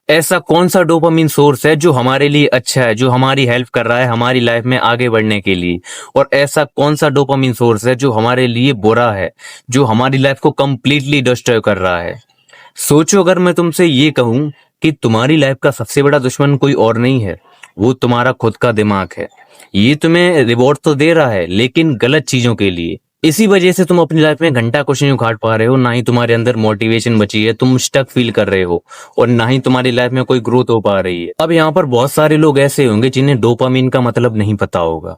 ऐसा कौन सा डोपामिन सोर्स है जो हमारे लिए अच्छा है, जो हमारी हेल्प कर रहा है हमारी लाइफ में आगे बढ़ने के लिए, और ऐसा कौन सा डोपामिन सोर्स है जो हमारे लिए बुरा है, जो हमारी लाइफ को कंप्लीटली डिस्ट्रॉय कर रहा है। सोचो, अगर मैं तुमसे ये कहूं कि तुम्हारी लाइफ का सबसे बड़ा दुश्मन कोई और नहीं है, वो तुम्हारा खुद का दिमाग है। ये तुम्हें रिवॉर्ड तो दे रहा है लेकिन गलत चीजों के लिए। इसी वजह से तुम अपनी लाइफ में घंटा कुछ नहीं उखाड़ पा रहे हो, ना ही तुम्हारे अंदर मोटिवेशन बची है, तुम स्टक फील कर रहे हो, और ना ही तुम्हारी लाइफ में कोई ग्रोथ हो पा रही है। अब यहाँ पर बहुत सारे लोग ऐसे होंगे जिन्हें डोपामिन का मतलब नहीं पता होगा।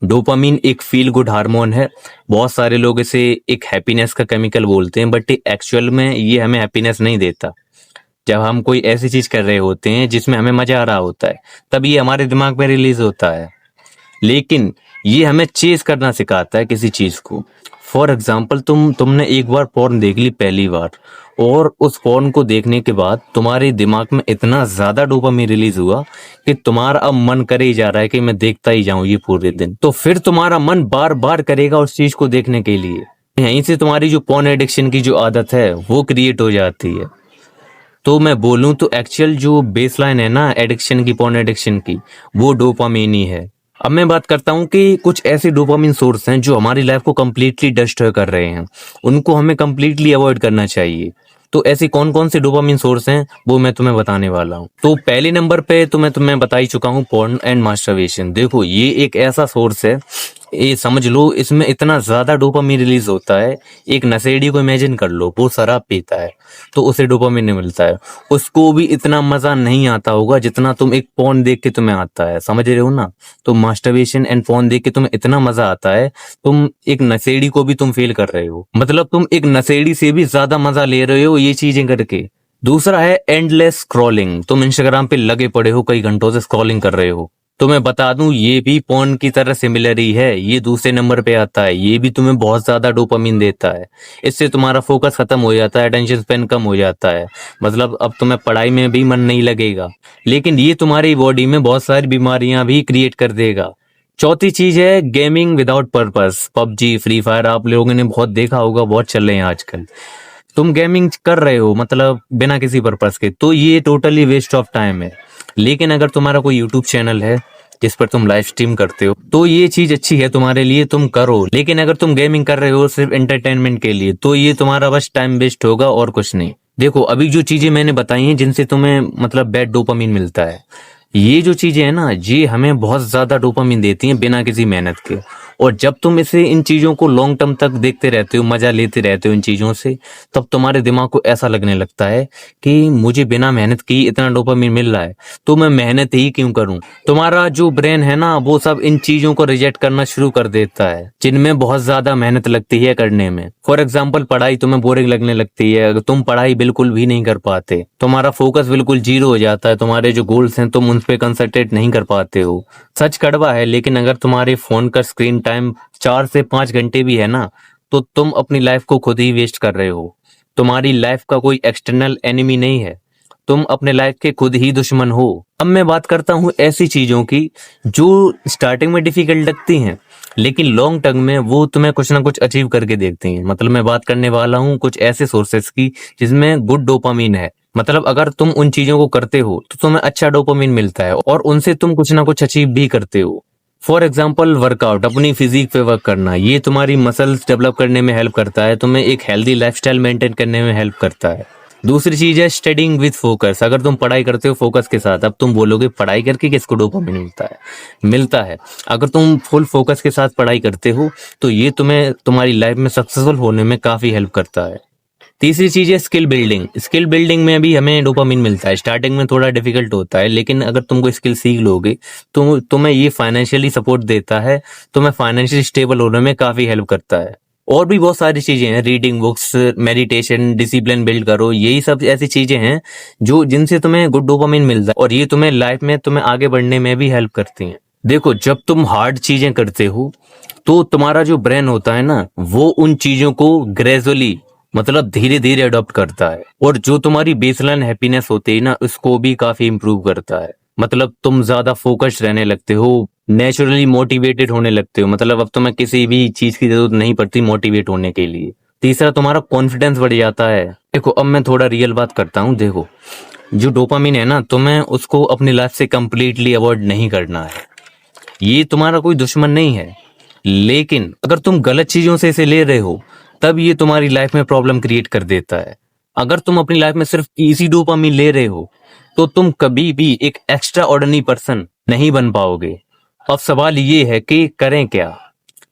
डोपामिन एक फील गुड हार्मोन है। बहुत सारे लोग इसे एक हैप्पीनेस का केमिकल बोलते हैं, बट एक्चुअल में ये हमें हैप्पीनेस नहीं देता। जब हम कोई ऐसी चीज कर रहे होते हैं जिसमें हमें मजा आ रहा होता है, तब ये हमारे दिमाग में रिलीज होता है। लेकिन ये हमें चेज करना सिखाता है किसी चीज को। फॉर एग्जाम्पल, तुमने एक बार पॉर्न देख ली पहली बार, और उस पॉर्न को देखने के बाद तुम्हारे दिमाग में इतना ज्यादा डोपामिन रिलीज हुआ कि तुम्हारा अब मन करे ही जा रहा है कि मैं देखता ही जाऊं ये पूरे दिन। तो फिर तुम्हारा मन बार बार करेगा उस चीज को देखने के लिए। यहीं से तुम्हारी जो पॉर्न एडिक्शन की जो आदत है वो क्रिएट हो जाती है। तो मैं बोलूं तो एक्चुअल जो बेसलाइन है ना एडिक्शन की, पॉर्न एडिक्शन की, वो डोपामिन ही है। अब मैं बात करता हूं कि कुछ ऐसे डोपामिन सोर्स हैं जो हमारी लाइफ को कंप्लीटली डिस्ट्रॉय कर रहे हैं, उनको हमें कंप्लीटली अवॉइड करना चाहिए। तो ऐसे कौन कौन से डोपामिन सोर्स हैं वो मैं तुम्हें बताने वाला हूँ। तो पहले नंबर पे तो मैं तुम्हें बता ही चुका हूँ, पॉर्न एंड मास्टरबेशन। देखो, ये एक ऐसा सोर्स है, ये समझ लो, इसमें इतना ज्यादा डोपामिन रिलीज होता है। एक नशेड़ी को इमेजिन कर लो, वो शराब पीता है तो उसे डोपामिन नहीं मिलता है, उसको भी इतना मजा नहीं आता होगा जितना तुम एक पॉर्न देख के तुम्हें आता है। समझ रहे हो ना? तो मास्टरबेशन एंड पॉर्न देख के तुम्हें इतना मजा आता है, तुम एक नशेड़ी को भी तुम फील कर रहे हो, मतलब तुम एक नशेड़ी से भी ज्यादा मजा ले रहे हो ये चीजें करके। दूसरा है एंडलेस स्क्रॉलिंग। तुम इंस्टाग्राम पे लगे पड़े हो, कई घंटों से स्क्रॉलिंग कर रहे हो। तो मैं बता दूं, ये भी पॉर्न की तरह सिमिलर ही है, ये दूसरे नंबर पे आता है। ये भी तुम्हें बहुत ज्यादा डोपामिन देता है। इससे तुम्हारा फोकस खत्म हो जाता है, अटेंशन स्पैन कम हो जाता है, मतलब अब तुम्हें पढ़ाई में भी मन नहीं लगेगा। लेकिन ये तुम्हारी बॉडी में बहुत सारी बीमारियां भी क्रिएट कर देगा। चौथी चीज है gaming without purpose. PUBG, free fire आप लोगों ने बहुत देखा होगा, बहुत चल रहे हैं आजकल। तुम गेमिंग कर रहे हो मतलब बिना किसी पर्पस के, तो ये टोटली वेस्ट ऑफ टाइम है। लेकिन अगर तुम्हारा कोई यूट्यूब चैनल है जिस पर तुम लाइव स्ट्रीम करते हो, तो ये चीज अच्छी है तुम्हारे लिए, तुम करो। लेकिन अगर तुम गेमिंग कर रहे हो सिर्फ एंटरटेनमेंट के लिए, तो ये तुम्हारा बस टाइम वेस्ट होगा और कुछ नहीं। देखो, अभी जो चीजें मैंने बताई हैं जिनसे तुम्हें मतलब बैड डोपामिन मिलता है, ये जो चीजें है ना, ये हमें बहुत ज्यादा डोपामिन देती हैं बिना किसी मेहनत के। और जब तुम इसे इन चीजों को लॉन्ग टर्म तक देखते रहते हो, मजा लेते रहते हो इन चीजों से, तब तुम्हारे दिमाग को ऐसा लगने लगता है कि मुझे बिना मेहनत की इतना डोपामिन मिल रहा है, तो मैं मेहनत ही क्यों करूं। तुम्हारा जो ब्रेन है ना, वो सब इन चीजों को रिजेक्ट करना शुरू कर देता है जिनमें बहुत ज्यादा मेहनत लगती है करने में। फॉर एग्जाम्पल, पढ़ाई तुम्हें बोरिंग लगने लगती है, अगर तुम पढ़ाई बिल्कुल भी नहीं कर पाते, तुम्हारा फोकस बिल्कुल जीरो हो जाता है, तुम्हारे जो गोल्स हैं तुम उन पे कंसंट्रेट नहीं कर पाते हो। सच कड़वा है, लेकिन अगर तुम्हारे फोन का स्क्रीन टाइम 4 से 5 घंटे भी है ना, तो तुम अपनी लाइफ को खुद ही वेस्ट कर रहे हो। तुम्हारी लाइफ का कोई एक्सटर्नल एनिमी नहीं है, तुम अपने लाइफ के खुद ही दुश्मन हो। अब मैं बात करता हूँ ऐसी चीजों की जो स्टार्टिंग में डिफिकल्ट लगती हैं, लेकिन लॉन्ग टर्म में वो तुम्हें कुछ ना कुछ अचीव करके देखती हैं। मतलब मैं बात करने वाला हूँ कुछ ऐसे सोर्सेस की जिसमें गुड डोपामिन है। मतलब अगर तुम उन चीजों को करते हो तो तुम्हें अच्छा डोपामिन मिलता है और उनसे तुम कुछ ना कुछ अचीव भी करते हो। फॉर एग्जाम्पल, वर्कआउट, अपनी फिजिक पे वर्क करना, ये तुम्हारी मसल्स डेवलप करने में हेल्प करता है, तुम्हें एक हेल्दी लाइफस्टाइल मेंटेन करने में हेल्प करता है। दूसरी चीज है स्टडिंग विद फोकस। अगर तुम पढ़ाई करते हो फोकस के साथ, अब तुम बोलोगे पढ़ाई करके किसको डोपामिन मिलता है? मिलता है। अगर तुम फुल फोकस के साथ पढ़ाई करते हो तो ये तुम्हें तुम्हारी लाइफ में सक्सेसफुल होने में काफी हेल्प करता है। तीसरी चीज है स्किल बिल्डिंग। स्किल बिल्डिंग में भी हमें डोपामिन मिलता है। स्टार्टिंग में थोड़ा डिफिकल्ट होता है, लेकिन अगर तुम कोई स्किल सीख लोगे तो तुम्हें ये फाइनेंशियली सपोर्ट देता है, तुम्हें फाइनेंशियली स्टेबल होने में काफी हेल्प करता है। और भी बहुत सारी चीजें हैं, reading books, meditation, discipline build करो, यही सब ऐसी चीजें हैं जो जिनसे तुम्हें गुड डोपामिन मिलता है और ये तुम्हें लाइफ में तुम्हें आगे बढ़ने में भी हेल्प करती हैं। देखो, जब तुम हार्ड चीजें करते हो तो तुम्हारा जो ब्रेन होता है ना, वो उन चीजों को ग्रेजुअली मतलब धीरे धीरे अडॉप्ट करता है, और जो तुम्हारी बेसलाइन हैप्पीनेस होती है ना, उसको भी काफी इंप्रूव करता है। मतलब तुम ज्यादा फोकस्ड रहने लगते हो, नेचुरली मोटिवेटेड होने लगते हो, मतलब अब तुम्हें किसी भी चीज की जरूरत नहीं पड़ती मोटिवेट होने के लिए। तीसरा, तुम्हारा कॉन्फिडेंस बढ़ जाता है। देखो, अब मैं थोड़ा रियल बात करता हूँ। देखो, जो डोपामिन है ना, तुम्हें उसको अपनी लाइफ से कंप्लीटली अवॉइड नहीं करना है। ये तुम्हारा कोई दुश्मन नहीं है, लेकिन अगर तुम गलत चीजों से इसे ले रहे हो तब ये तुम्हारी लाइफ में प्रॉब्लम क्रिएट कर देता है। अगर तुम अपनी लाइफ में सिर्फ इजी डोपामिन ले रहे हो तो तुम कभी भी एक एक्स्ट्रा ऑर्डिनरी पर्सन नहीं बन पाओगे। अब सवाल ये है कि करें क्या।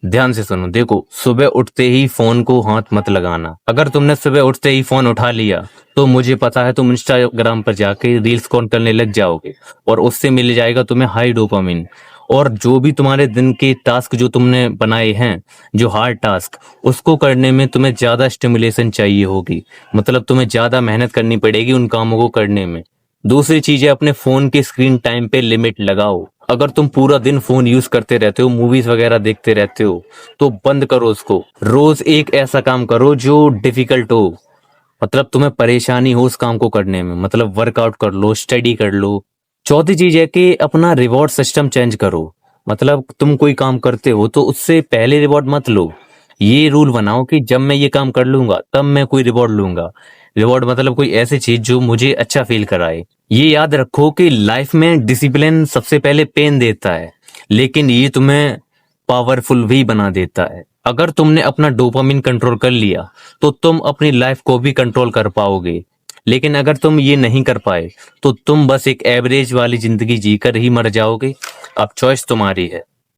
ध्यान से सुनो, देखो, सुबह उठते ही फोन को हाथ मत लगाना। अगर तुमने सुबह उठते ही फोन उठा लिया तो मुझे पता है तुम इंस्टाग्राम पर जाके रील्स स्क्रॉल करने लग जाओगे और उससे मिल जाएगा तुम्हें हाई डोपामिन। और जो भी तुम्हारे दिन के टास्क जो तुमने बनाए हैं, जो हार्ड टास्क, उसको करने में तुम्हें ज्यादा स्टिमुलेशन चाहिए होगी, मतलब तुम्हें ज्यादा मेहनत करनी पड़ेगी उन कामों को करने में। दूसरी चीज है, अपने फोन के स्क्रीन टाइम पे लिमिट लगाओ। अगर तुम पूरा दिन फोन यूज करते रहते हो, मूवीज वगैरह देखते रहते हो, तो बंद करो उसको। रोज एक ऐसा काम करो जो डिफिकल्ट हो, मतलब तुम्हें परेशानी हो उस काम को करने में, मतलब वर्कआउट कर लो, स्टडी कर लो। चौथी चीज है कि अपना रिवॉर्ड सिस्टम चेंज करो। मतलब तुम कोई काम करते हो तो उससे पहले रिवॉर्ड मत लो। ये रूल बनाओ कि जब मैं ये काम कर लूंगा तब मैं कोई रिवॉर्ड लूंगा। रिवॉर्ड मतलब कोई ऐसी चीज जो मुझे अच्छा फील कराए। ये याद रखो कि लाइफ में डिसिप्लिन सबसे पहले पेन देता है, लेकिन ये तुम्हें पावरफुल भी बना देता है। अगर तुमने अपना डोपामिन कंट्रोल कर लिया तो तुम अपनी लाइफ को भी कंट्रोल कर पाओगे। लेकिन अगर तुम ये नहीं कर पाए तो तुम बस एक एवरेज वाली जिंदगी जीकर ही मर जाओगे। अब चॉइस तुम्हारी है।